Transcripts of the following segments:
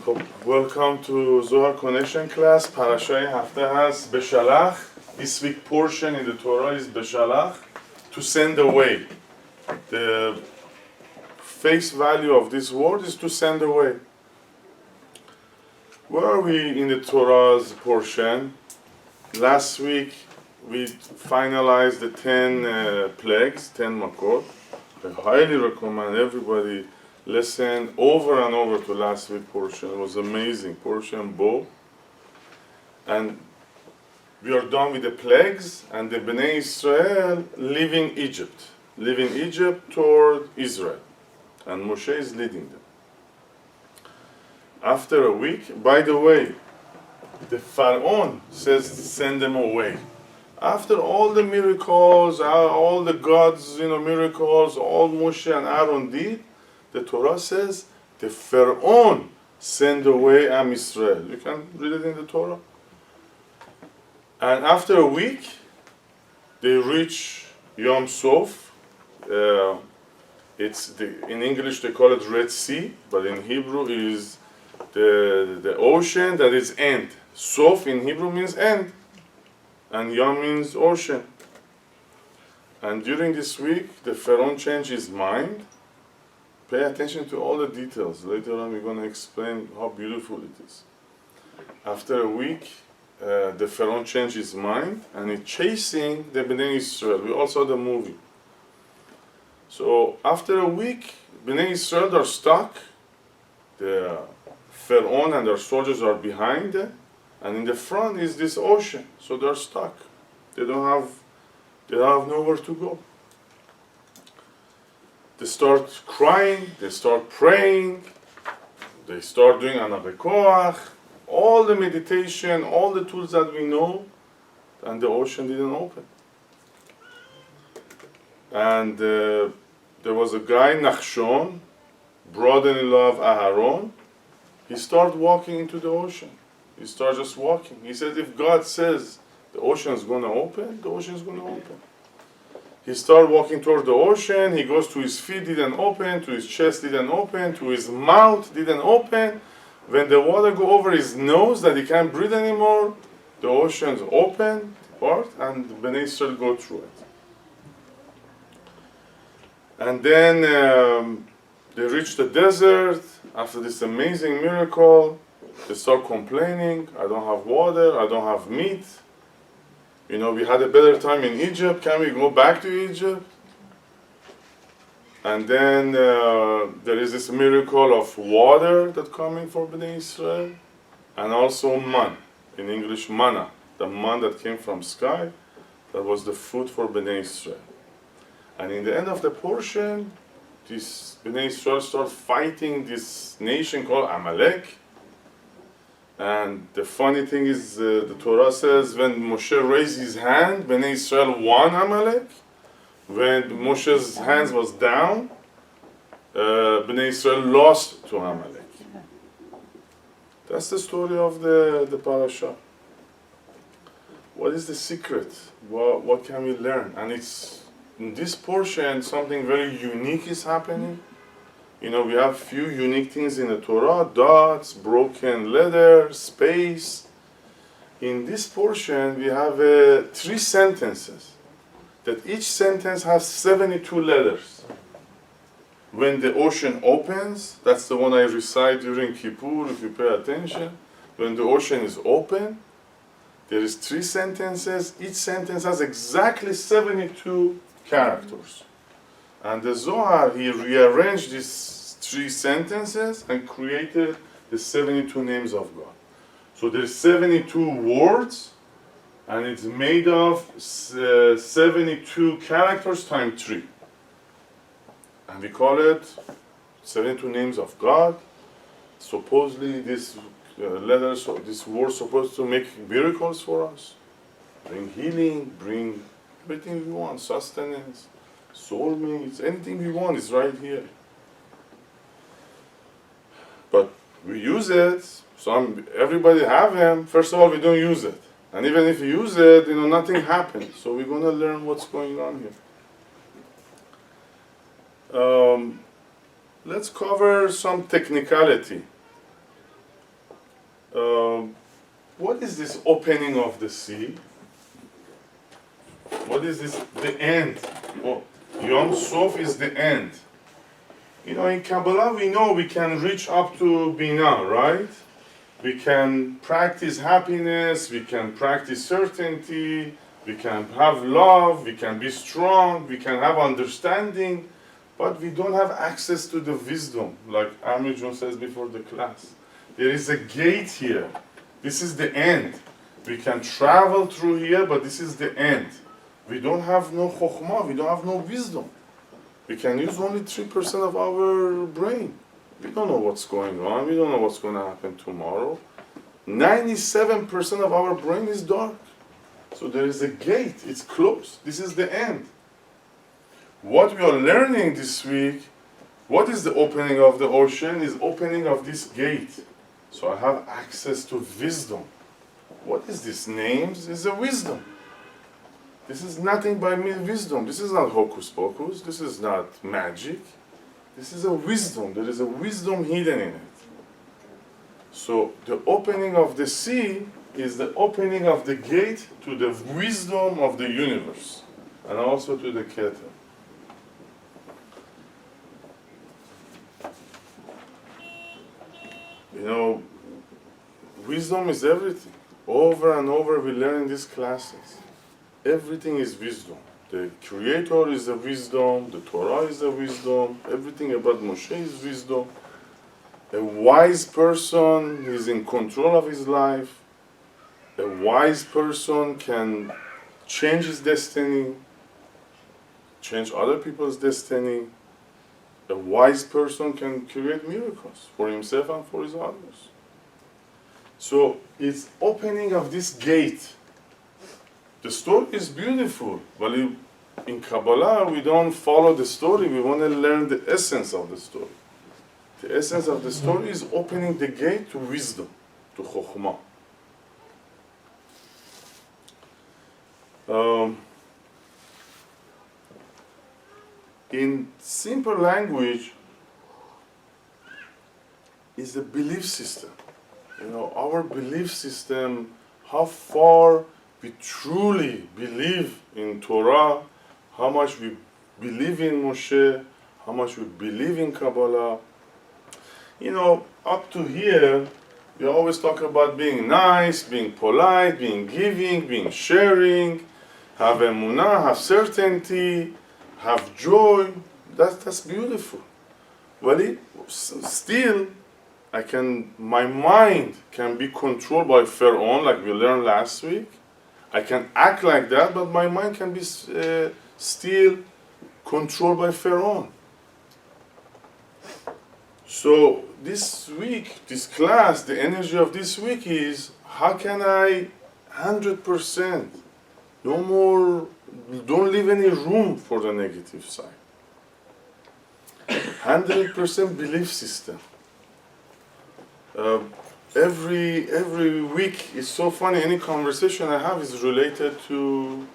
خب welcome to Zohar connection class. Parashay hafte has Beshalah. This week portion in the Torah is Beshalah, to send away. The face value of this word is to send away. Where are we in the Torah's portion? Last week we finalized the 10 plagues, 10 makot. I highly recommend everybody listen over and over to last week's portion. It was amazing. Portion Bo. And we are done with the plagues and the Bnei Israel leaving Egypt toward Israel. And Moshe is leading them. After a week, by the way, the Pharaoh says send them away. After all the miracles, all the God's miracles, all Moshe and Aaron did, the Torah says the Pharaoh send away Am Israel. You can read it in the Torah. And after a week, they reach Yom Sov. In English they call it Red Sea, but in Hebrew it is the ocean that is end. Sof in Hebrew means end, and Yom means ocean. And during this week, the Pharaoh changed his mind. Pay attention to all the details. Later on, we're going to explain how beautiful it is. After a week, the Pharaoh changed his mind and he's chasing the Bnei Israel. We all saw the movie. So after a week, Bnei Israel are stuck. The Pharaoh and their soldiers are behind them, and in the front is this ocean. So they're stuck. They don't have nowhere to go. They start crying, they start praying, they start doing another koach, all the meditation, all the tools that we know, and the ocean didn't open. And there was a guy, Nachshon, brother-in-law of Aharon. He started walking into the ocean. He started just walking. He said, if God says the ocean is going to open, the ocean is going to open. He started walking toward the ocean. He goes to his feet, didn't open. To his chest, didn't open. To his mouth, didn't open. When the water go over his nose that he can't breathe anymore, the ocean's open, part, and the Bnei Israel go through it. And then they reach the desert. After this amazing miracle, they start complaining. I don't have water. I don't have meat. We had a better time in Egypt. Can we go back to Egypt? And then there is this miracle of water that coming for Bnei Israel, and also man, in English manna, the man that came from sky, that was the food for Bnei Israel. And in the end of the portion, this Bnei Israel start fighting this nation called Amalek. And the funny thing is, the Torah says when Moshe raised his hand, Bnei Israel won Amalek. When Moshe's hands was down, Bnei Israel lost to Amalek. That's the story of the parasha. What is the secret? What can we learn? And it's in this portion something very unique is happening. We have few unique things in the Torah: dots, broken letter, space. In this portion, we have 3 sentences, that each sentence has 72 letters. When the ocean opens, that's the one I recite during Kippur, if you pay attention. When the ocean is open, there is 3 sentences. Each sentence has exactly 72 characters. And the Zohar, he rearranged these 3 sentences and created the 72 names of God. So there's 72 words, and it's made of 72 characters times 3. And we call it 72 names of God. Supposedly this this word supposed to make miracles for us, bring healing, bring everything we want, sustenance, soulmates, anything we want is right here. But we use it. Everybody have them. First of all, we don't use it, and even if you use it, nothing happens. So we're gonna learn what's going on here. Let's cover some technicality. What is this opening of the sea? What is this? The end. Oh, Yom Sov is the end. You know, in Kabbalah we know we can reach up to Binah, right? We can practice happiness, we can practice certainty, we can have love, we can be strong, we can have understanding, but we don't have access to the wisdom, like Amir John says before the class. There is a gate here. This is the end. We can travel through here, but this is the end. We don't have no chokhmah, we don't have no wisdom. We can use only 3% of our brain. We don't know what's going on, we don't know what's going to happen tomorrow. 97% of our brain is dark. So there is a gate, it's closed. This is the end. What we are learning this week, what is the opening of the ocean, is opening of this gate. So I have access to wisdom. What is this? Names is a wisdom. This is nothing but mere wisdom. This is not hocus pocus. This is not magic. This is a wisdom. There is a wisdom hidden in it. So the opening of the sea is the opening of the gate to the wisdom of the universe and also to the Keter. You know, wisdom is everything. Over and over we learn in these classes. Everything is wisdom. The Creator is a wisdom, the Torah is a wisdom, everything about Moshe is wisdom. A wise person is in control of his life. A wise person can change his destiny, change other people's destiny. A wise person can create miracles for himself and for his others. So it's opening of this gate. The story is beautiful, but in Kabbalah we don't follow the story, we want to learn the essence of the story. The essence of the story is opening the gate to wisdom, to Chokhmah. In simple language, is a belief system. You know, our belief system, how far we truly believe in Torah, how much we believe in Moshe, how much we believe in Kabbalah. You know, up to here, we always talk about being nice, being polite, being giving, being sharing, have emunah, have certainty, have joy. That's beautiful. Well, still, my mind can be controlled by Pharaoh, like we learned last week. I can act like that, but my mind can be still controlled by Pharaoh. So this week, this class, the energy of this week is, how can I 100%, no more, don't leave any room for the negative side. 100% belief system. Every week, it's so funny, any conversation I have is related to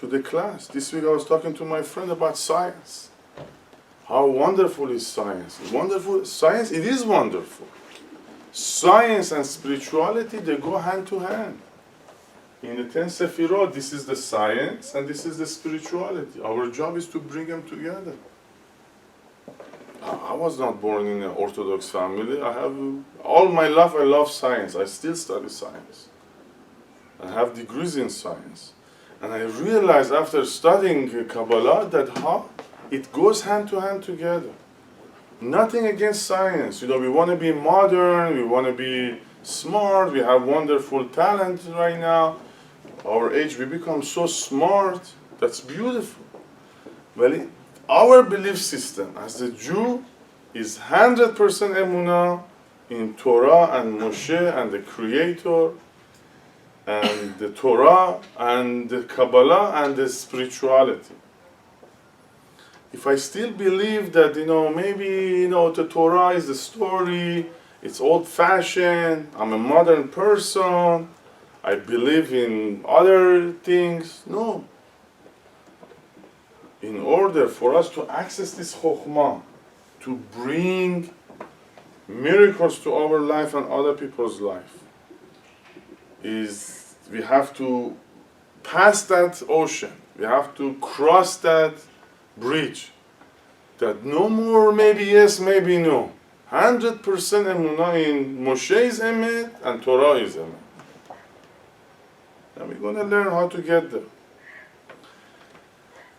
the class. This week I was talking to my friend about science. How wonderful is science? Wonderful science, it is wonderful. Science and spirituality, they go hand to hand. In the 10 Sefirot, this is the science and this is the spirituality. Our job is to bring them together. I was not born in an Orthodox family. All my life I love science. I still study science. I have degrees in science. And I realized after studying Kabbalah that how it goes hand to hand together. Nothing against science. You know, we want to be modern, we want to be smart, we have wonderful talent right now. Our age, we become so smart. That's beautiful. Well, our belief system as a Jew is 100% emunah in Torah and Moshe and the Creator and the Torah and the Kabbalah and the spirituality. If I still believe that, maybe, the Torah is the story, it's old-fashioned, I'm a modern person, I believe in other things, no. In order for us to access this chokhmah, to bring miracles to our life and other people's life is we have to pass that ocean. We have to cross that bridge. That no more maybe yes, maybe no. 100% emunah in Moshe is emet and Torah is emet. And we're going to learn how to get there.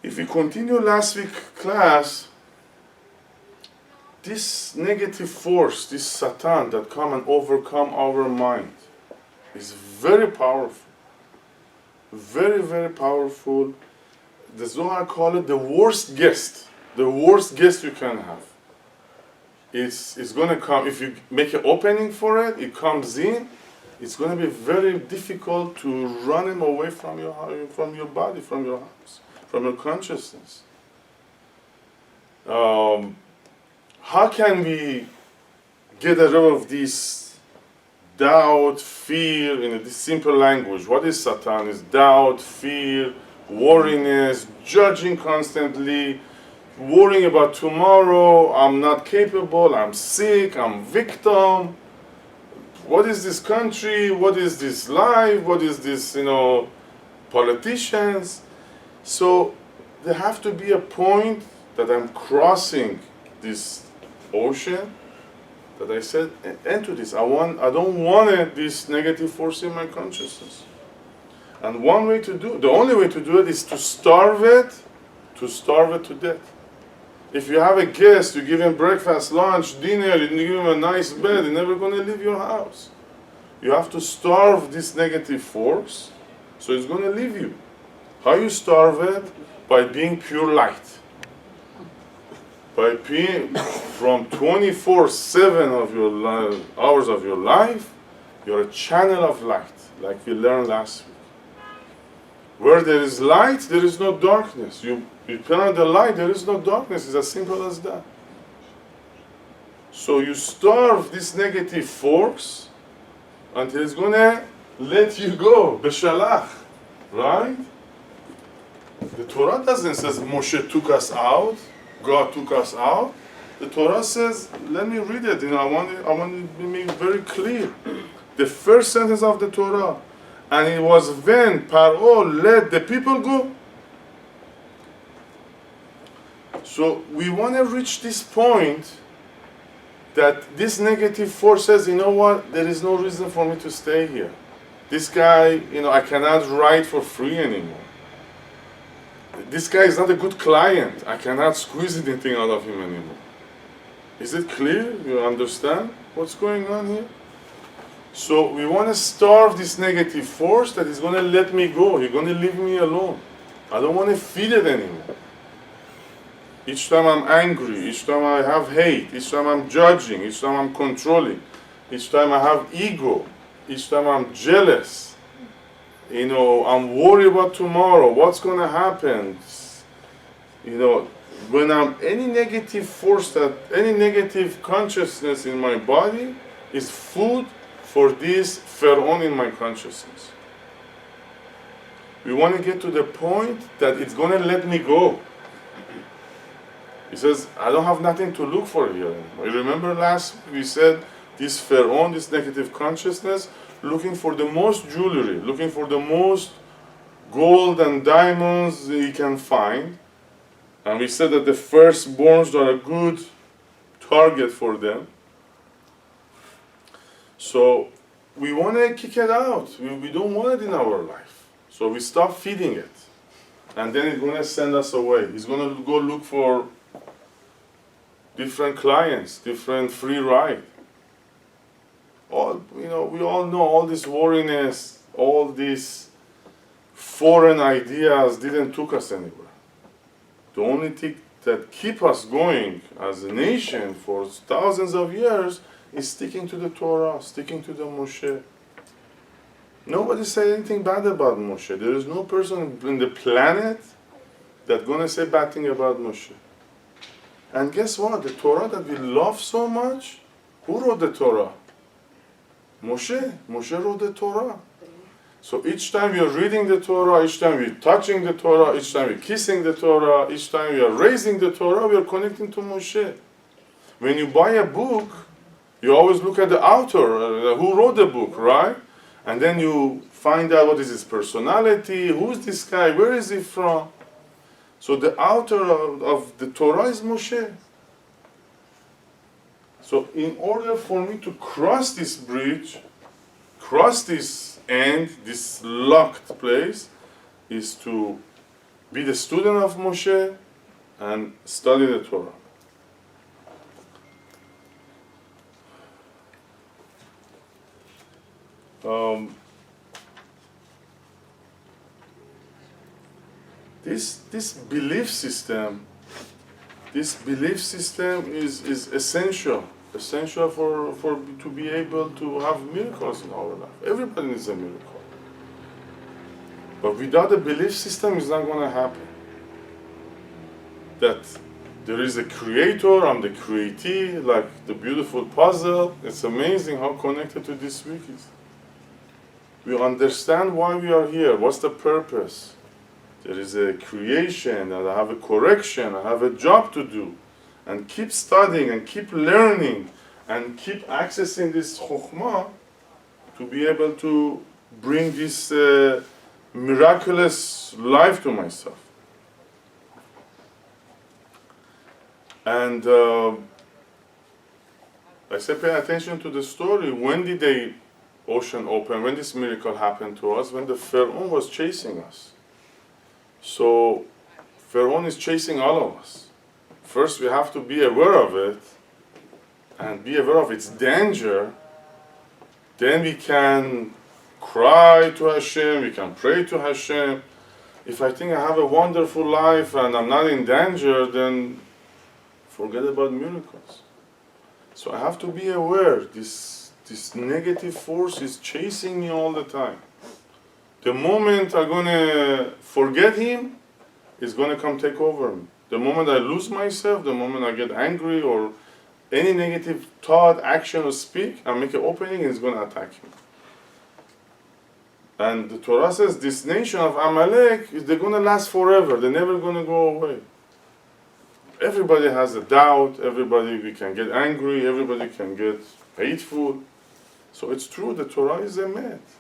If we continue last week's class, this negative force, this Satan that come and overcome our mind is very powerful. Very, very powerful. The Zohar call it the worst guest. The worst guest you can have. It's going to come, if you make an opening for it, it comes in, it's going to be very difficult to run him away from your body, from your house, from your consciousness. How can we get rid of this doubt, fear, in this simple language? What is Satan? It's doubt, fear, worriness, judging constantly, worrying about tomorrow, I'm not capable, I'm sick, I'm victim. What is this country? What is this life? What is this, politicians? So there have to be a point that I'm crossing this ocean, that I said, end to this. I don't want this negative force in my consciousness. And the only way to do it is to starve it to death. If you have a guest, you give him breakfast, lunch, dinner, you give him a nice bed, he's never going to leave your house. You have to starve this negative force, so it's going to leave you. How you starve it? By being pure light. By being from 24/7 of your hours of your life, you're a channel of light, like we learned last week. Where there is light, there is no darkness. You turn on the light, there is no darkness. It's as simple as that. So you starve this negative force until it's going to let you go. Beshalah. Right? The Torah doesn't say Moshe took us out, God took us out. The Torah says, let me read it. I want it to be very clear. The first sentence of the Torah, and it was when Paro let the people go. So we want to reach this point that this negative force says, you know what, there is no reason for me to stay here. This guy, I cannot write for free anymore. This guy is not a good client. I cannot squeeze anything out of him anymore. Is it clear? You understand what's going on here? So we want to starve this negative force that is going to let me go. You're going to leave me alone. I don't want to feel it anymore. Each time I'm angry, each time I have hate, each time I'm judging, each time I'm controlling, each time I have ego, each time I'm jealous, I'm worried about tomorrow, what's going to happen. When I'm any negative force, any negative consciousness in my body is food for this Pharaoh in my consciousness. We want to get to the point that it's going to let me go. He says, I don't have nothing to look for here anymore. You remember last we said this Pharaoh, this negative consciousness, looking for the most jewelry, looking for the most gold and diamonds he can find. And we said that the firstborns are a good target for them. So we want to kick it out. We don't want it in our life. So we stop feeding it. And then it's going to send us away. It's going to go look for different clients, different free ride. We all know all this worriness, all these foreign ideas didn't took us anywhere. The only thing that keep us going as a nation for thousands of years is sticking to the Torah, sticking to the Moshe. Nobody said anything bad about Moshe. There is no person on the planet that's going to say bad thing about Moshe. And guess what? The Torah that we love so much, who wrote the Torah? Moshe. Moshe wrote the Torah. So each time you're reading the Torah, each time we're touching the Torah, each time we're kissing the Torah, each time we are raising the Torah, we are connecting to Moshe. When you buy a book, You always look at the author, who wrote the book, right? And then you find out what is his personality, who is this guy, where is he from? So the author of the Torah is Moshe. So in order for me to cross this bridge, cross this end, this locked place, is to be the student of Moshe and study the Torah. This belief system is essential for to be able to have miracles in our life. Everybody needs a miracle, but without a belief system, it's not going to happen. That there is a creator, I'm the createe, like the beautiful puzzle. It's amazing how connected to this week is. We understand why we are here. What's the purpose? There is a creation, and I have a correction, I have a job to do. And keep studying, and keep learning, and keep accessing this chokhmah to be able to bring this miraculous life to myself. And I said, pay attention to the story. When did the ocean open? When this miracle happened to us? When the Pharaoh was chasing us. So Pharaoh is chasing all of us. First, we have to be aware of it and be aware of its danger. Then we can cry to Hashem, we can pray to Hashem. If I think I have a wonderful life and I'm not in danger, then forget about miracles. So I have to be aware, this negative force is chasing me all the time. The moment I'm going to forget him, he's going to come take over me. The moment I lose myself, the moment I get angry or any negative thought, action, or speak, I make an opening and he's going to attack me. And the Torah says this nation of Amalek, they're going to last forever. They're never going to go away. Everybody has a doubt. Everybody we can get angry. Everybody can get hateful. So it's true, the Torah is a myth.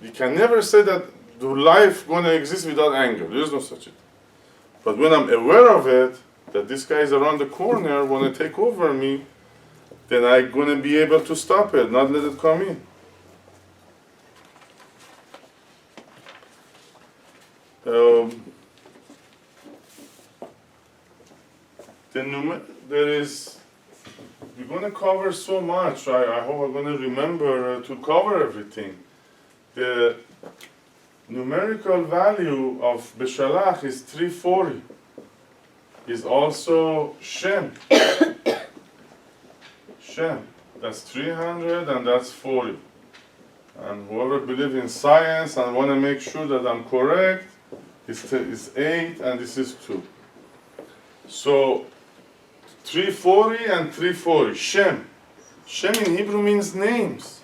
You can never say that the life going to exist without anger. There is no such thing. But when I'm aware of it, that this guy is around the corner, want to take over me, then I'm going to be able to stop it, not let it come in. We're going to cover so much. I hope I'm going to remember to cover everything. The numerical value of Beshalah is 340. Is also Shem. Shem. That's 300 and that's 40. And whoever believes in science and want to make sure that I'm correct, is 8 and this is 2. So 340 and 340. Shem. Shem in Hebrew means names.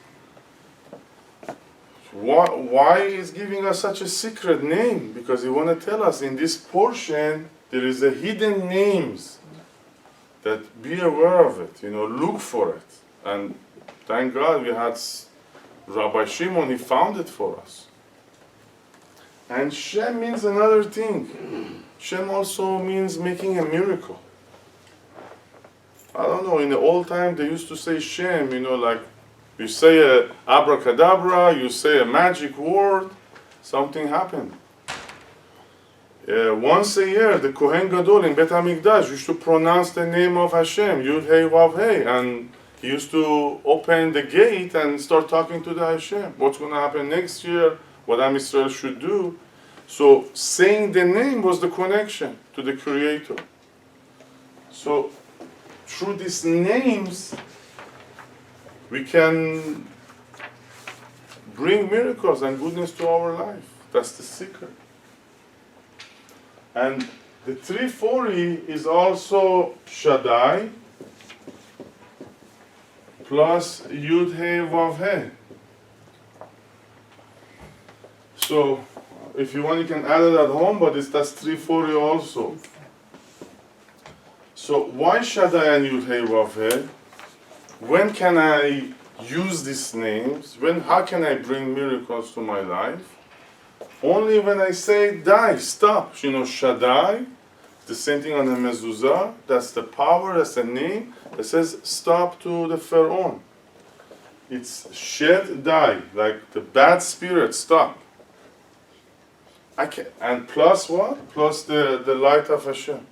Why is giving us such a secret name? Because he want to tell us in this portion there is a hidden names that be aware of it, look for it. And thank God we had Rabbi Shimon, he found it for us. And Shem means another thing. Shem also means making a miracle. I don't know, in the old time they used to say Shem, like you say a abracadabra, you say a magic word, something happened. Once a year, the Kohen Gadol in Bet HaMikdash used to pronounce the name of Hashem, Yud Hey Vav Hey, and he used to open the gate and start talking to the Hashem. What's going to happen next year? What Am Yisrael should do? So saying the name was the connection to the Creator. So through these names, we can bring miracles and goodness to our life. That's the secret. And the 340 is also Shaddai plus Yud He Vav He. So if you want, you can add it at home, but that's 340 also. So why Shaddai and Yud He Vav He? when can I use these names? How can I bring miracles to my life? Only when I say die, stop. You know, Shaddai, the same thing on the mezuzah, that's the power, that's the name that says stop to the Pharaoh. It's shed, die, like the bad spirit, stop. And plus what? Plus the light of Hashem.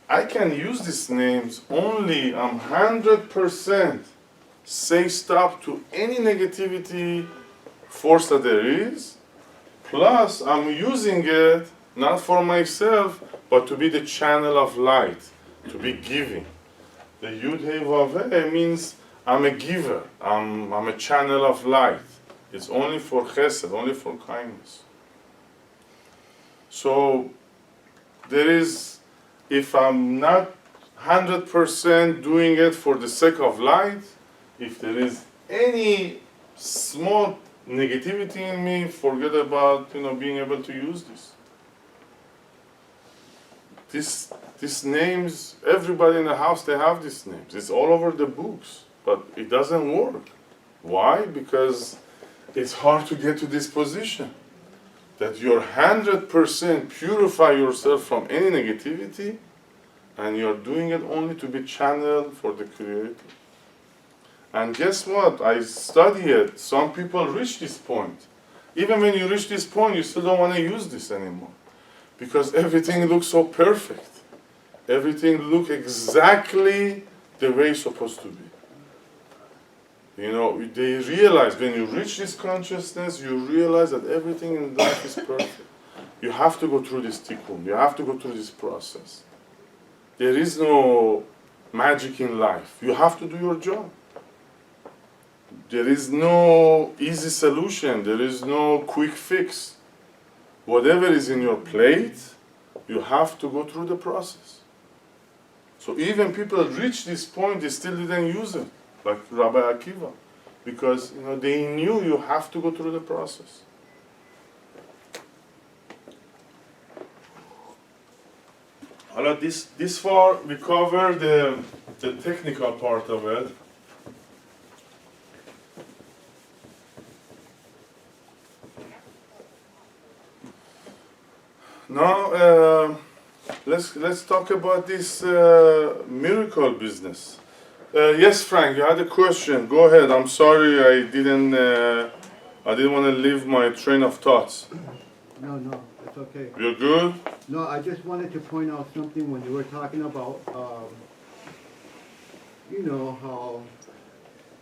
I can use these names only I'm 100% say stop to any negativity force that there is. Plus, I'm using it not for myself, but to be the channel of light, to be giving. The Yud Hey Vav Hey means I'm a giver. I'm a channel of light. It's only for chesed, only for kindness. So there is, if I'm not 100% doing it for the sake of light, if there is any small negativity in me, forget about being able to use this. These names, everybody in the house, they have these names. It's all over the books, but it doesn't work. Why? Because it's hard to get to this position that you're 100% purify yourself from any negativity, and you're doing it only to be channeled for the Creator. And guess what? I study it. Some people reach this point. Even when you reach this point, you still don't want to use this anymore. Because everything looks so perfect. Everything looks exactly the way it's supposed to be. They realize, when you reach this consciousness, you realize that everything in life is perfect. You have to go through this tikkun. You have to go through this process. There is no magic in life. You have to do your job. There is no easy solution. There is no quick fix. Whatever is in your plate, you have to go through the process. So even people reach this point, they still didn't use it, like Rabbi Akiva, because they knew you have to go through the process. Alright, this far we covered the technical part of it. Now let's talk about this miracle business. Yes, Frank, you had a question. Go ahead. I'm sorry, I didn't want to leave my train of thoughts. No, it's okay. You're good? No, I just wanted to point out something when you were talking about, how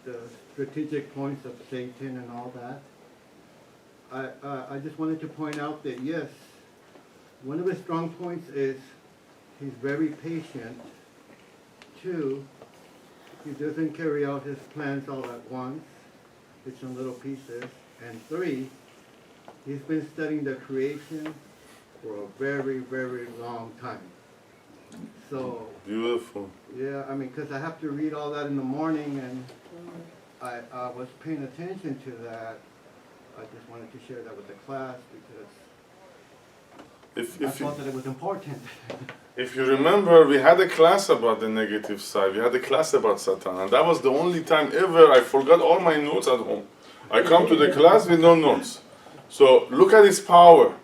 the strategic points of Satan and all that. I just wanted to point out that yes, one of his strong points is he's very patient. 2, he doesn't carry out his plans all at once. It's in little pieces. And 3, he's been studying the creation for a very, very long time. So beautiful. Yeah, because I have to read all that in the morning, and I was paying attention to that. I just wanted to share that with the class because I thought that it was important. If you remember, we had a class about the negative side. We had a class about Satan, and that was the only time ever I forgot all my notes at home. I come to the class with no notes. So look at its power.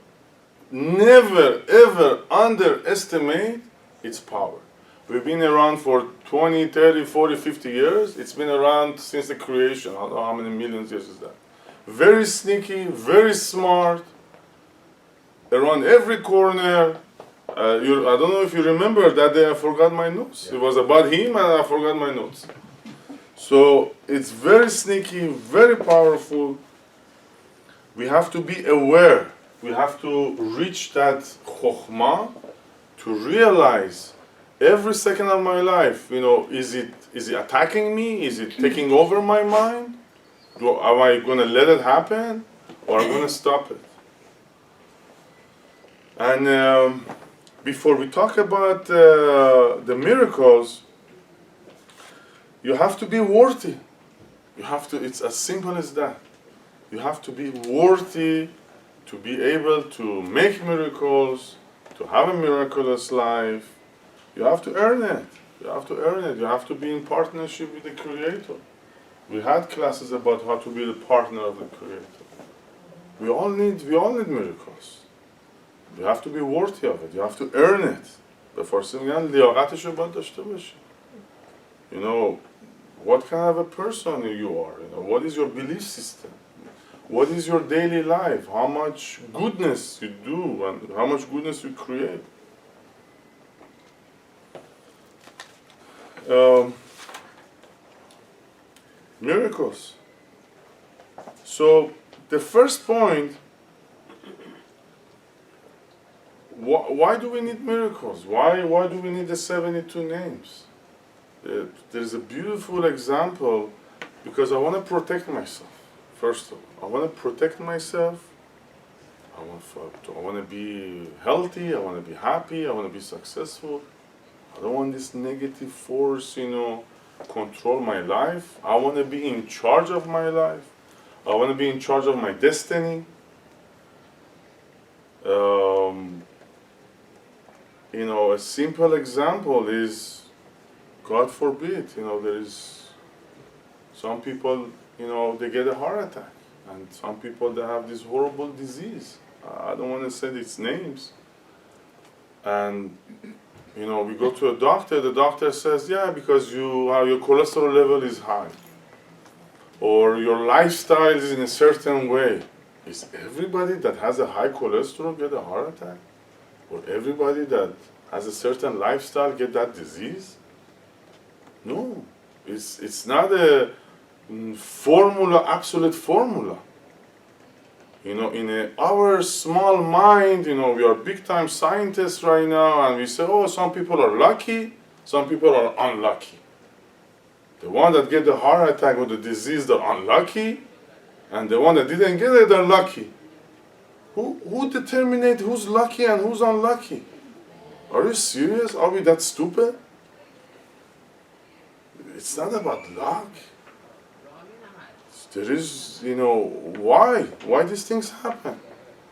Never, ever underestimate its power. We've been around for 20, 30, 40, 50 years. It's been around since the creation. I don't know how many millions years is that. Very sneaky, very smart, around every corner. I don't know if you remember that day I forgot my notes. It was about him and I forgot my notes. So it's very sneaky, very powerful. We have to be aware. We have to reach that chokhmah to realize every second of my life, is it attacking me? Is it taking over my mind? Am I going to let it happen? Or am I going to stop it? And before we talk about the miracles, you have to be worthy. It's as simple as that. You have to be worthy to be able to make miracles, to have a miraculous life. You have to earn it. You have to earn it. You have to be in partnership with the Creator. We had classes about how to be the partner of the Creator. We all need miracles. You have to be worthy of it. You have to earn it. به فارسی میگن لیاقتش رو باید داشته باشی. You know, what kind of a person you are. You know, what is your belief system? What is your daily life? How much goodness you do and how much goodness you create. Miracles. So the first point, why do we need miracles? Why do we need the 72 names? There's a beautiful example, because I want to protect myself. First of all, I want to protect myself. I want to be healthy. I want to be happy. I want to be successful. I don't want this negative force, control my life. I want to be in charge of my life. I want to be in charge of my destiny. A simple example is, God forbid, there is some people, they get a heart attack, and some people, they have this horrible disease. I don't want to say its names. And we go to a doctor, the doctor says, yeah, because your cholesterol level is high, or your lifestyle is in a certain way. Is everybody that has a high cholesterol get a heart attack? Or everybody that has a certain lifestyle get that disease? No, it's not a formula, absolute formula. In our small mind, we are big-time scientists right now, and we say, oh, some people are lucky, some people are unlucky. The one that get the heart attack or the disease, they're unlucky, and the one that didn't get it, they're lucky. Who determines who's lucky and who's unlucky? Are you serious? Are we that stupid? It's not about luck. There is, why? Why these things happen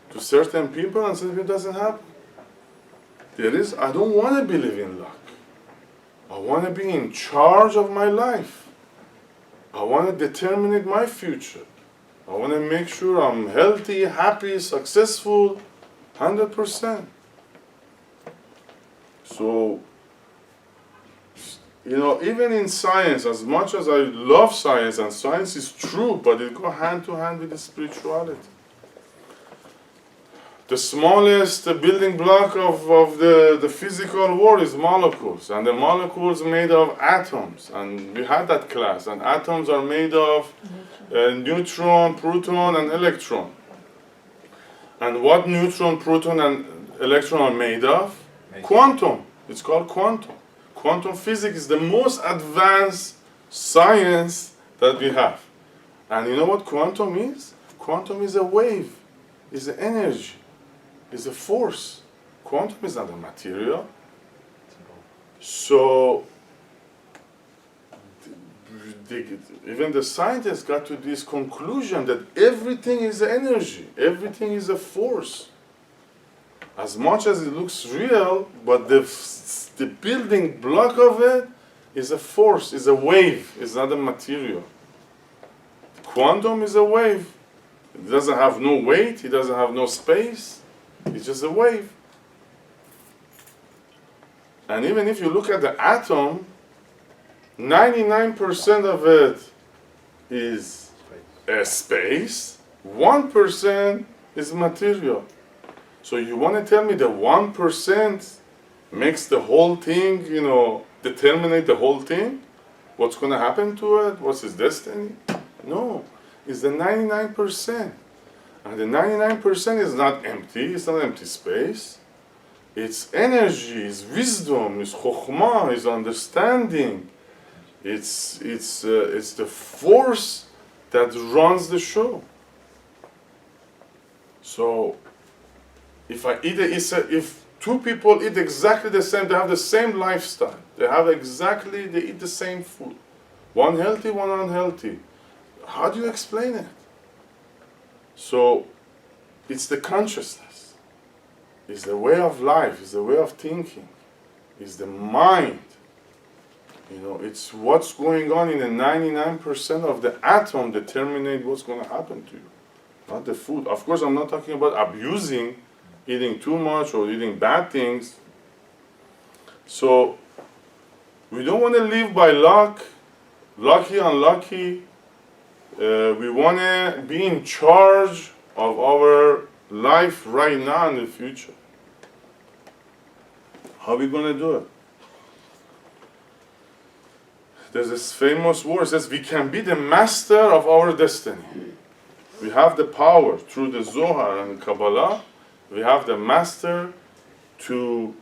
to certain people and certain people doesn't happen? I don't want to believe in luck. I want to be in charge of my life. I want to determine my future. I want to make sure I'm healthy, happy, successful, 100%. So, even in science, as much as I love science, and science is true, but it goes hand to hand with the spirituality. The smallest building block of the physical world is molecules, and the molecules made of atoms, and we had that class, and atoms are made of neutron, proton, and electron. And what neutron, proton, and electron are made of? Quantum. It's called quantum. Quantum physics is the most advanced science that we have. And you know what quantum is? Quantum is a wave, is an energy, is a force. Quantum is not a material. So, even the scientists got to this conclusion that everything is energy, everything is a force. As much as it looks real, but the building block of it is a force, is a wave, it's not a material. Quantum is a wave. It doesn't have no weight, it doesn't have no space, it's just a wave. And even if you look at the atom, 99% of it is a space, 1% is material. So you want to tell me the 1% makes the whole thing, determine the whole thing? What's going to happen to it? What's its destiny? No, it's the 99%. And the 99% is not empty, it's not empty space. It's energy, it's wisdom, it's chokhmah, it's understanding. It's the force that runs the show. So, if two people eat exactly the same, they have the same lifestyle, they eat the same food, one healthy, one unhealthy, how do you explain it? So, it's the consciousness, it's the way of life, it's the way of thinking, it's the mind. You know, it's what's going on in the 99% of the atom determine what's going to happen to you, not the food. Of course, I'm not talking about abusing, eating too much or eating bad things. So we don't want to live by luck, lucky, unlucky. We want to be in charge of our life right now and the future. How are we going to do it? There's this famous word that says we can be the master of our destiny. We have the power through the Zohar and Kabbalah. We have the master to,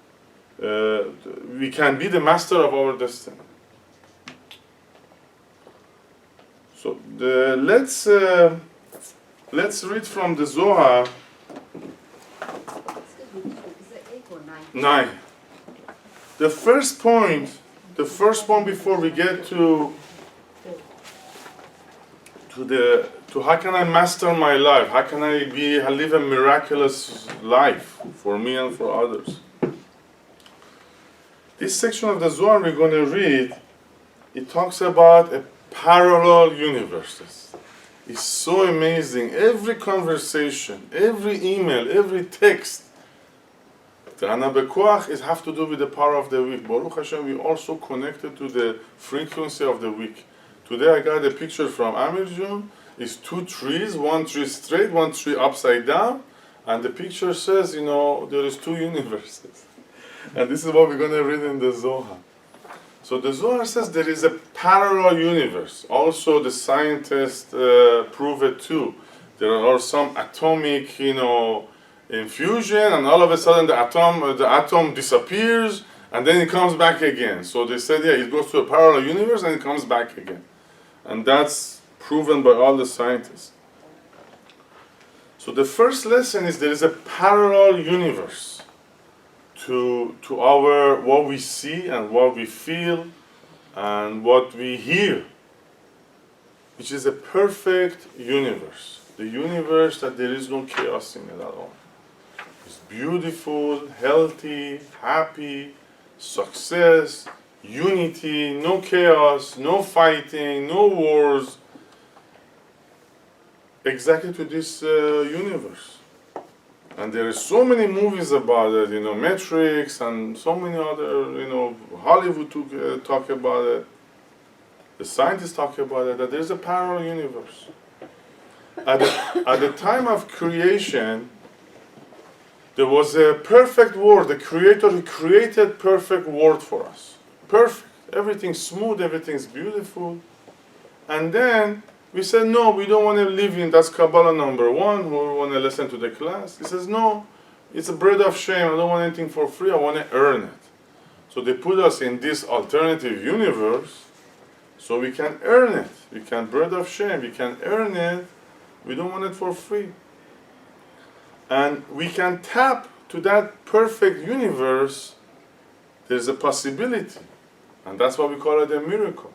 we can be the master of our destiny. So let's read from the Zohar. Excuse me, is it 8 or 9? 9. The first point before we get to how can I master my life? How can I live a miraculous life for me and for others? This section of the Zohar we're going to read, it talks about a parallel universes. It's so amazing. Every conversation, every email, every text, the Anabekoach is have to do with the power of the week. Baruch Hashem, we also connected to the frequency of the week. Today I got a picture from Amir Jun. It's 2 trees, 1 tree straight, 1 tree upside down, and the picture says, you know, there is 2 universes. And this is what we're going to read in the Zohar. So the Zohar says there is a parallel universe. Also, the scientists prove it too. There are some atomic, you know, infusion, and all of a sudden the atom disappears, and then it comes back again. So they said, yeah, it goes to a parallel universe and it comes back again. And that's proven by all the scientists. So the first lesson is there is a parallel universe to our what we see and what we feel and what we hear, which is a perfect universe. The universe that there is no chaos in it at all. It's beautiful, healthy, happy, success, unity, no chaos, no fighting, no wars. Exactly to this universe. And there are so many movies about it, you know, Matrix and so many other, you know, Hollywood talk about it. The scientists talk about it, that there's a parallel universe. At the time of creation, there was a perfect world. The Creator who created perfect world for us. Perfect. Everything's smooth, everything's beautiful. And then we said, no, we don't want to live in, that's Kabbalah number 1, who want to listen to the class. He says, no, it's a bread of shame. I don't want anything for free. I want to earn it. So they put us in this alternative universe so we can earn it. We can bread of shame. We can earn it. We don't want it for free. And we can tap to that perfect universe. There's a possibility. And that's why we call it a miracle.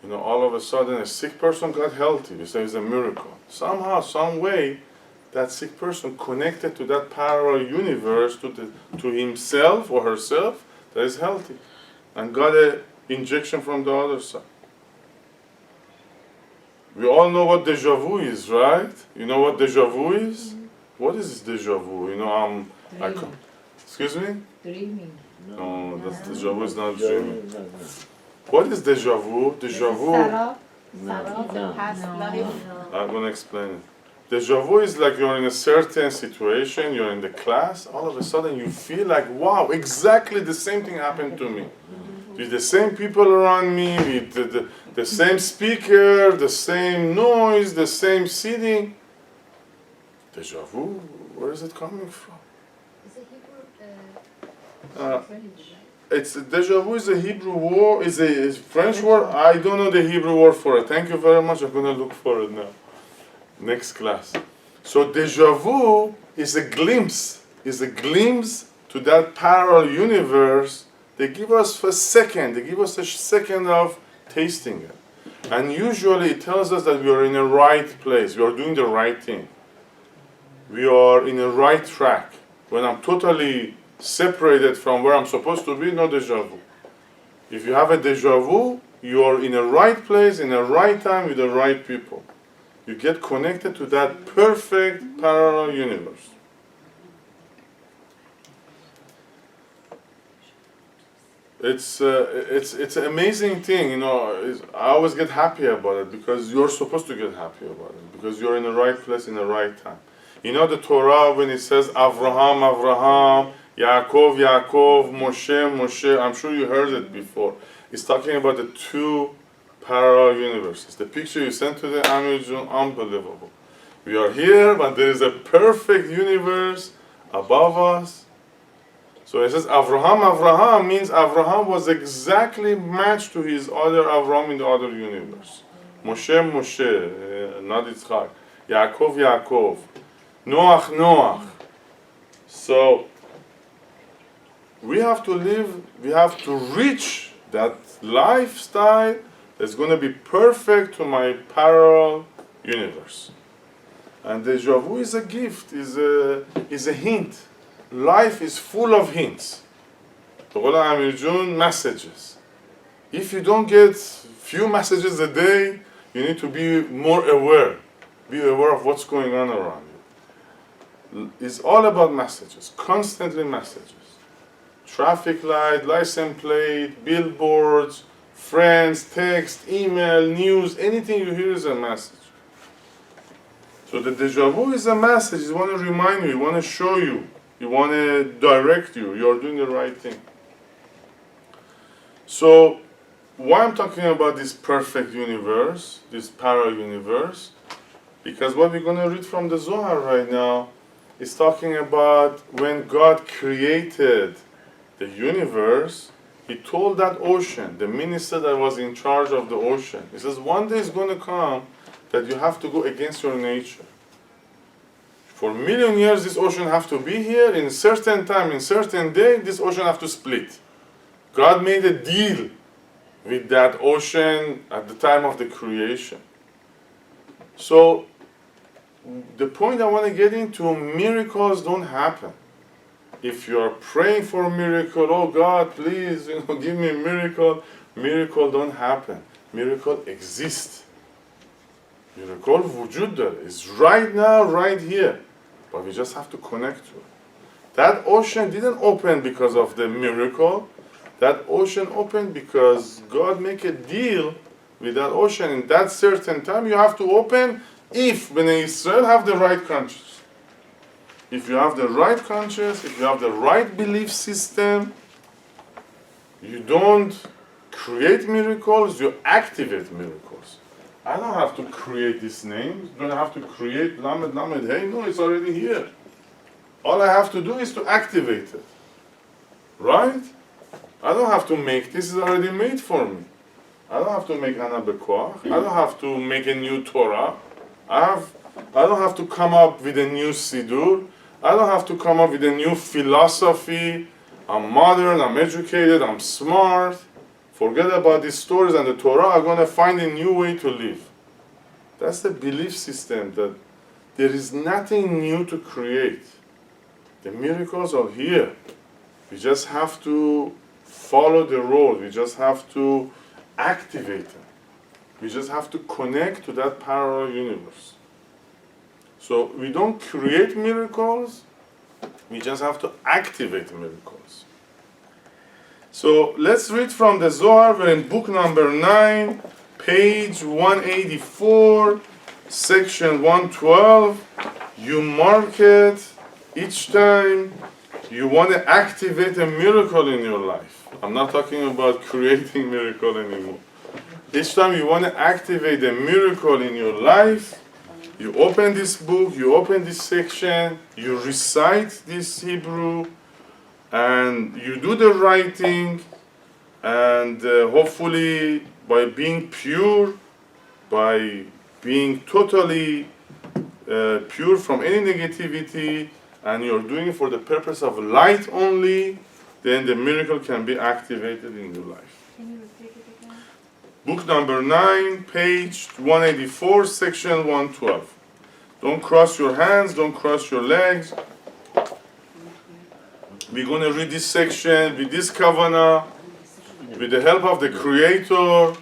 You know, all of a sudden a sick person got healthy. We say it's a miracle. Somehow, some way, that sick person connected to that parallel universe, to himself or herself that is healthy. And got an injection from the other side. We all know what deja vu is, right? You know what deja vu is? What is this deja vu? You know, excuse me? Dreaming. No, that's deja vu is not dreaming. What is deja vu? Deja vu, Past life. I'm going to explain it. Deja vu is like you're in a certain situation, you're in the class, all of a sudden you feel like, wow, exactly the same thing happened to me. With the same people around me, with the same speaker, the same noise, the same seating. Deja vu, where is it coming from? Is it Hebrew? It's deja vu is a Hebrew word, is a French word. I don't know the Hebrew word for it. Thank you very much. I'm gonna look for it now. Next class. So deja vu is a glimpse to that parallel universe. They give us a second. They give us a second of tasting it, and usually it tells us that we are in the right place. We are doing the right thing. We are in the right track. When I'm totally separated from where I'm supposed to be, no deja vu. If you have a deja vu, you are in the right place, in the right time, with the right people. You get connected to that perfect parallel universe. It's an amazing thing, you know. I always get happy about it because you're supposed to get happy about it because you're in the right place in the right time. You know the Torah when it says Avraham, Avraham, Yaakov, Yaakov, Moshe, Moshe. I'm sure you heard it before. It's talking about the two parallel universes. The picture you sent to the Amir Jun, unbelievable. We are here, but there is a perfect universe above us. So it says Avraham, Avraham means Avraham was exactly matched to his other Avraham in the other universe. Moshe, Moshe, not Yitzchak. Yaakov, Yaakov. Noach, Noach. So we have to live, we have to reach that lifestyle that's going to be perfect to my parallel universe. And deja vu is a gift, is a hint. Life is full of hints. Messages. If you don't get few messages a day, you need to be more aware. Be aware of what's going on around you. It's all about messages, constantly messages. Traffic light, license plate, billboards, friends, text, email, news, anything you hear is a message. So the deja vu is a message. It want to remind you, it want to show you. You want to direct you. You're doing the right thing. So, why I'm talking about this perfect universe, this parallel universe? Because what we're going to read from the Zohar right now is talking about when God created the universe, He told that ocean, the minister that was in charge of the ocean, He says, one day is going to come that you have to go against your nature. For a million years, this ocean have to be here. In a certain time, in certain day, this ocean have to split. God made a deal with that ocean at the time of the creation. So, the point I want to get into, miracles don't happen. If you are praying for a miracle, oh God, please, give me a miracle. Miracle don't happen. Miracle exists. Miracle wujud dare. It's right now, right here. But we just have to connect to it. That ocean didn't open because of the miracle. That ocean opened because God made a deal with that ocean. In that certain time, you have to open if Bnei Israel have the right conscience. If you have the right conscience, if you have the right belief system, you don't create miracles, you activate miracles. I don't have to create this name. I don't have to create Lamed Lamed Hey. No, it's already here. All I have to do is to activate it. Right? I don't have to make this. It's already made for me. I don't have to make Ana Bekoach. I don't have to make a new Torah. I don't have to come up with a new Sidur. I don't have to come up with a new philosophy. I'm modern, I'm educated, I'm smart. Forget about these stories and the Torah. I'm going to find a new way to live. That's the belief system that there is nothing new to create. The miracles are here. We just have to follow the road. We just have to activate them. We just have to connect to that parallel universe. So we don't create miracles. We just have to activate miracles. So let's read from the Zohar. We're in book number 9, page 184, section 112. You mark it each time you want to activate a miracle in your life. I'm not talking about creating miracle anymore. Each time you want to activate a miracle in your life, you open this book, you open this section, you recite this Hebrew, and you do the right thing, and hopefully by being pure, by being totally pure from any negativity, and you're doing it for the purpose of light only, then the miracle can be activated in your life. Can you repeat it again? Book number 9, page 184, section 112. Don't cross your hands, don't cross your legs. We're going to read this section with this kavanah. with the help of the Creator,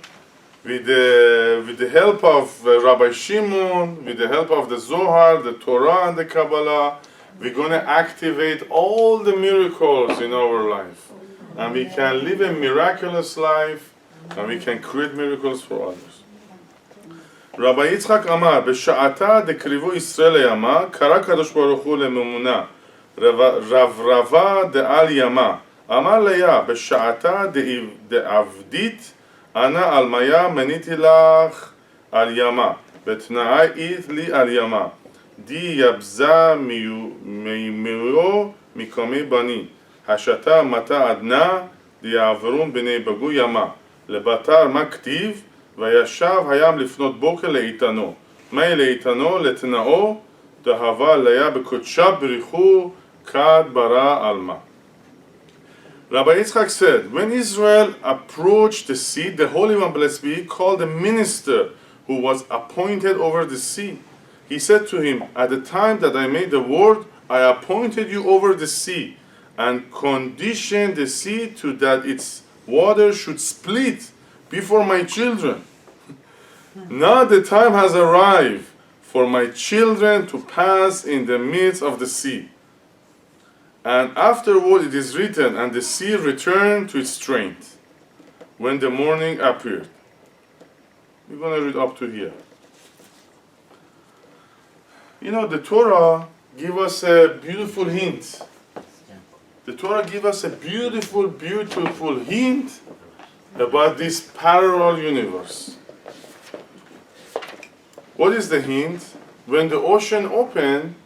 with the help of Rabbi Shimon, with the help of the Zohar, the Torah, and the Kabbalah, we're going to activate all the miracles in our life. And we can live a miraculous life, and we can create miracles for others. Rabbi Yitzchak Amar, בשעתה דקריבו ישראל ימה, קרא קדוש ברוך הוא לממונה, רברבה דעל ימה. אמר ליה, בשעתה דעבדית, אנא על מיה מניתי לך על ימה, ותנאי אית לי על ימה. די יבזה מימיו מקומי בני, השתה מתה עדנה, די יעברון בני בגו ימה. לבטר מה כתיב, וישב הים לפנות בוקר לאיתנו. מי לאיתנו לתנאו, דהבה ליה בקודשה בריחו, כד ברא עלמה. Rabbi Yitzchak said, when Israel approached the sea, the Holy One, blessed be He, called a minister who was appointed over the sea. He said to him, at the time that I made the world, I appointed you over the sea, and conditioned the sea to that its water should split before my children. Now the time has arrived for my children to pass in the midst of the sea. And afterward it is written, and the sea returned to its strength when the morning appeared. We're going to read up to here. You know, the Torah gives us a beautiful hint. The Torah gives us a beautiful, beautiful hint about this parallel universe. What is the hint? When the ocean opened,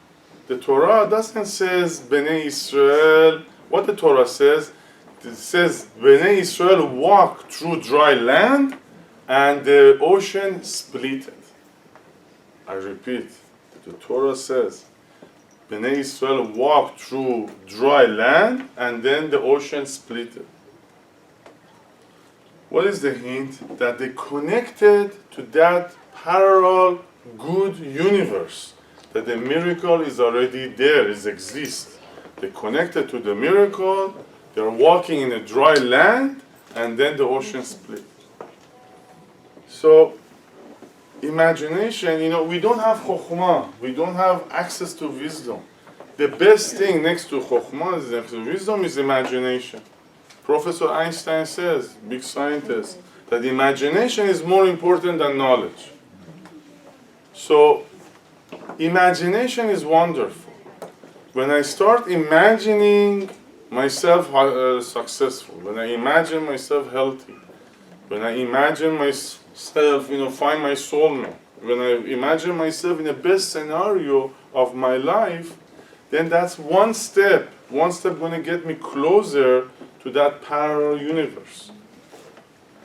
the Torah doesn't say Bnei Israel. What the Torah says, it says Bnei Israel walked through dry land and the ocean split. I repeat, the Torah says Bnei Israel walked through dry land and then the ocean split. What is the hint? That they connected to that parallel good universe. That the miracle is already there, it exists. They connected to the miracle, they're walking in a dry land, and then the ocean split. So, imagination, you know, we don't have chokhmah, we don't have access to wisdom. The best thing next to chokhmah, next to wisdom, is imagination. Professor Einstein says, big scientist, that imagination is more important than knowledge. So, imagination is wonderful. When I start imagining myself successful, when I imagine myself healthy, when I imagine myself, find my soulmate, when I imagine myself in the best scenario of my life, then that's one step going to get me closer to that parallel universe.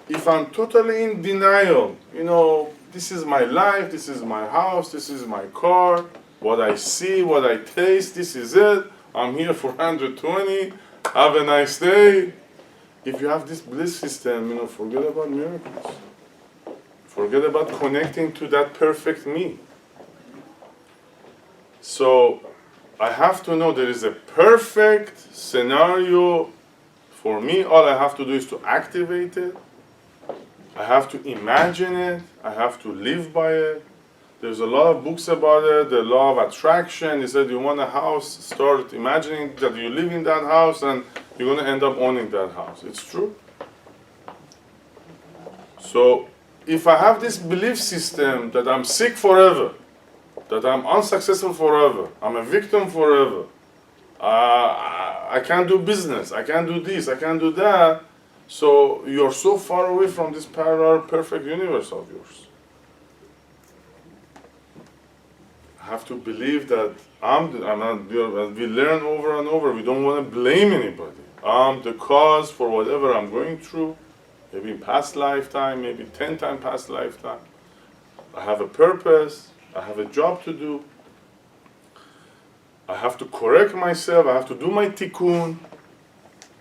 If I'm totally in denial, this is my life, this is my house, this is my car, what I see, what I taste, this is it. I'm here for 120, have a nice day. If you have this bliss system, forget about miracles. Forget about connecting to that perfect me. So, I have to know there is a perfect scenario for me. All I have to do is to activate it. I have to imagine it, I have to live by it. There's a lot of books about it, the law of attraction. He said you want a house, start imagining that you live in that house and you're going to end up owning that house. It's true. So if I have this belief system that I'm sick forever, that I'm unsuccessful forever, I'm a victim forever, I can't do business, I can't do this, I can't do that, so you're so far away from this parallel perfect universe of yours. I have to believe that we learn over and over, we don't want to blame anybody. I'm the cause for whatever I'm going through, maybe in past lifetime, maybe 10 times past lifetime. I have a purpose, I have a job to do. I have to correct myself, I have to do my tikkun.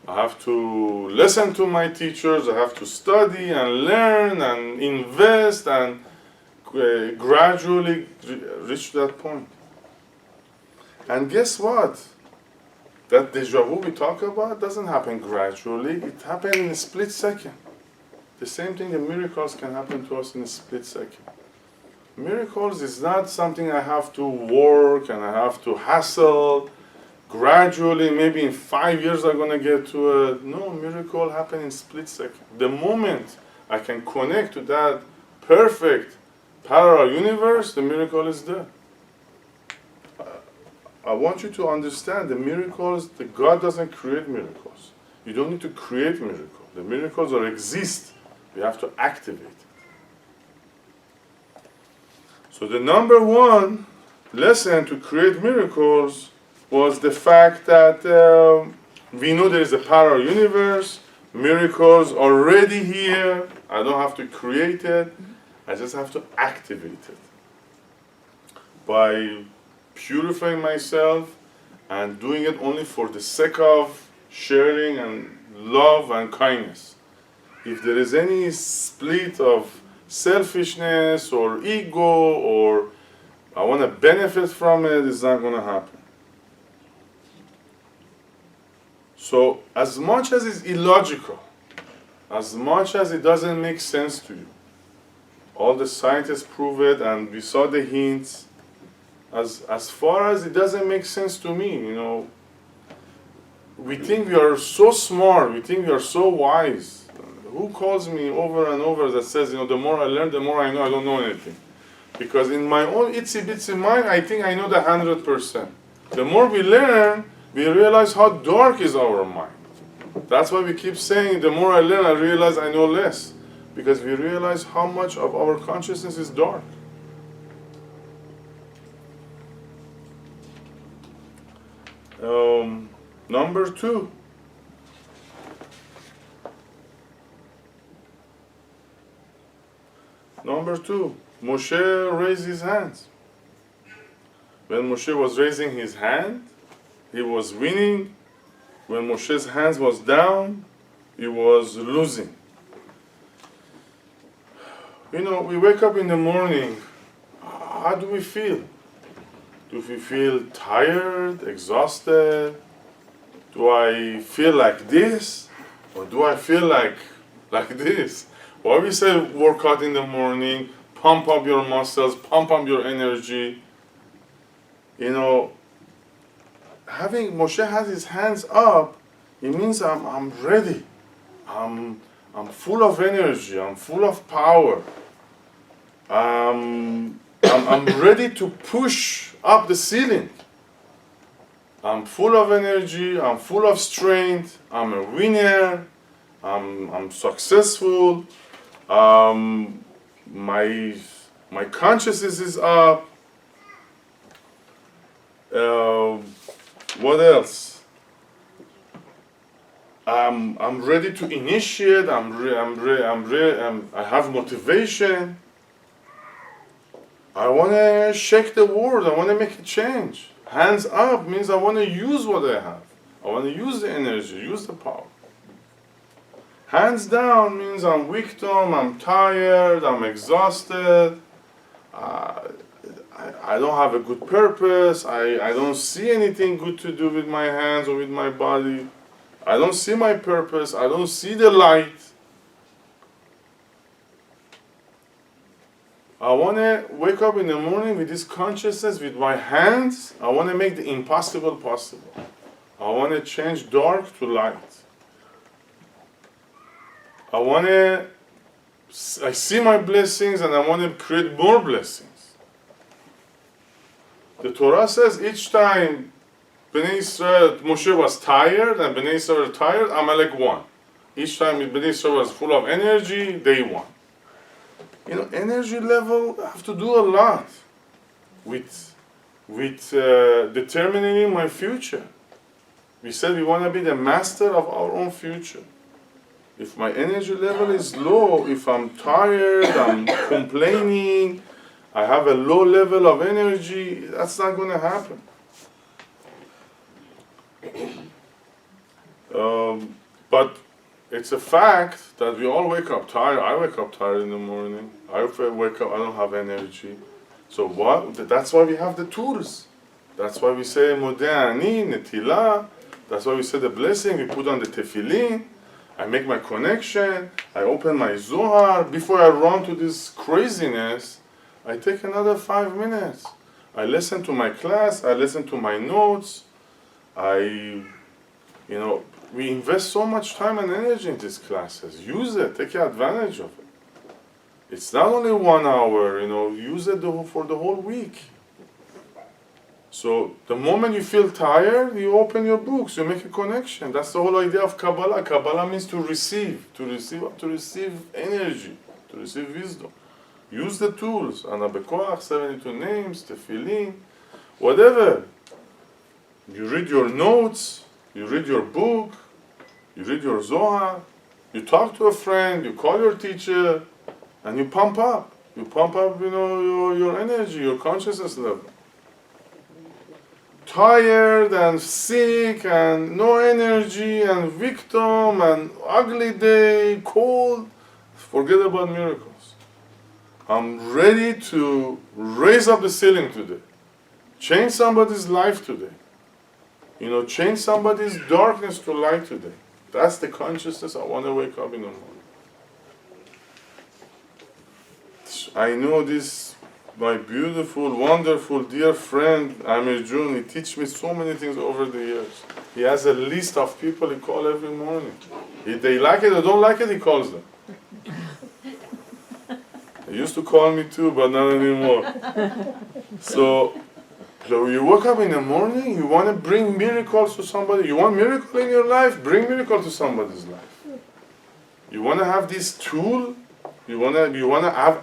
I have to listen to my teachers, I have to study and learn and invest and gradually reach that point. And guess what? That deja vu we talk about doesn't happen gradually. It happens in a split second. The same thing, the miracles can happen to us in a split second. Miracles is not something I have to work and I have to hassle. Gradually, maybe in 5 years I'm going to get to it. No, miracle happen in split second. The moment I can connect to that perfect parallel universe, the miracle is there. I want you to understand the miracles, that God doesn't create miracles. You don't need to create miracles. The miracles already exist. You have to activate it. So the number one lesson to create miracles was the fact that we know there is a parallel universe. Miracles already here. I don't have to create it. I just have to activate it. By purifying myself and doing it only for the sake of sharing and love and kindness. If there is any split of selfishness or ego or I want to benefit from it, it's not going to happen. So as much as it's illogical, as much as it doesn't make sense to you, all the scientists prove it and we saw the hints, as far as it doesn't make sense to me, you know, we think we are so smart, we think we are so wise. Who calls me over and over that says, you know, the more I learn, the more I know I don't know anything. Because in my own itsy bitsy mind, I think I know the 100%. The more we learn, we realize how dark is our mind. That's why we keep saying, the more I learn, I realize I know less. Because we realize how much of our consciousness is dark. Number two. Moshe raised his hands. When Moshe was raising his hand, he was winning. When Moshe's hands was down, he was losing. You know, we wake up in the morning, how do we feel? Do we feel tired, exhausted? Do I feel like this? Or do I feel like this? Why we say work out in the morning, pump up your muscles, pump up your energy. You know, having Moshe has his hands up, it means I'm ready. I'm full of energy, I'm full of power. I'm ready to push up the ceiling. I'm full of energy, I'm full of strength, I'm a winner, I'm successful, my consciousness is up. What else? I'm ready to initiate, I have motivation. I want to shake the world, I want to make a change. Hands up means I want to use what I have. I want to use the energy, use the power. Hands down means I'm victim, I'm tired, I'm exhausted. I don't have a good purpose. I don't see anything good to do with my hands or with my body. I don't see my purpose. I don't see the light. I want to wake up in the morning with this consciousness, with my hands. I want to make the impossible possible. I want to change dark to light. I see my blessings and I want to create more blessings. The Torah says each time Bnei Israel, Moshe was tired and Bnei Israel were tired, Amalek won. Each time Bnei Israel was full of energy, they won. You know, energy level have to do a lot with determining my future. We said we want to be the master of our own future. If my energy level is low, if I'm tired, I'm complaining, I have a low level of energy, that's not going to happen. But it's a fact that we all wake up tired. I wake up tired in the morning. I wake up, I don't have energy. So what? That's why we have the tools. That's why we say Modeh Ani, Netila. That's why we say the blessing. We put on the tefillin. I make my connection. I open my Zohar. Before I run to this craziness, I take another 5 minutes. I listen to my class. I listen to my notes. We invest so much time and energy in these classes. Use it. Take advantage of it. It's not only 1 hour, use it for the whole week. So the moment you feel tired, you open your books, you make a connection. That's the whole idea of Kabbalah. Kabbalah means to receive energy, to receive wisdom. Use the tools, Ana Bekoach, 72 names, Tefillin, whatever. You read your notes, you read your book, you read your Zohar, you talk to a friend, you call your teacher, and you pump up. You pump up, your energy, your consciousness level. Tired and sick and no energy and victim and ugly day, cold, forget about miracles. I'm ready to raise up the ceiling today. Change somebody's life today. Change somebody's darkness to light today. That's the consciousness I want to wake up in the morning. I know this, my beautiful, wonderful, dear friend, Amir Jun, he teaches me so many things over the years. He has a list of people he calls every morning. If they like it or don't like it, he calls them. He used to call me too, but not anymore. So you wake up in the morning, you want to bring miracles to somebody. You want miracle in your life? Bring miracle to somebody's life. You want to have this tool? You want to have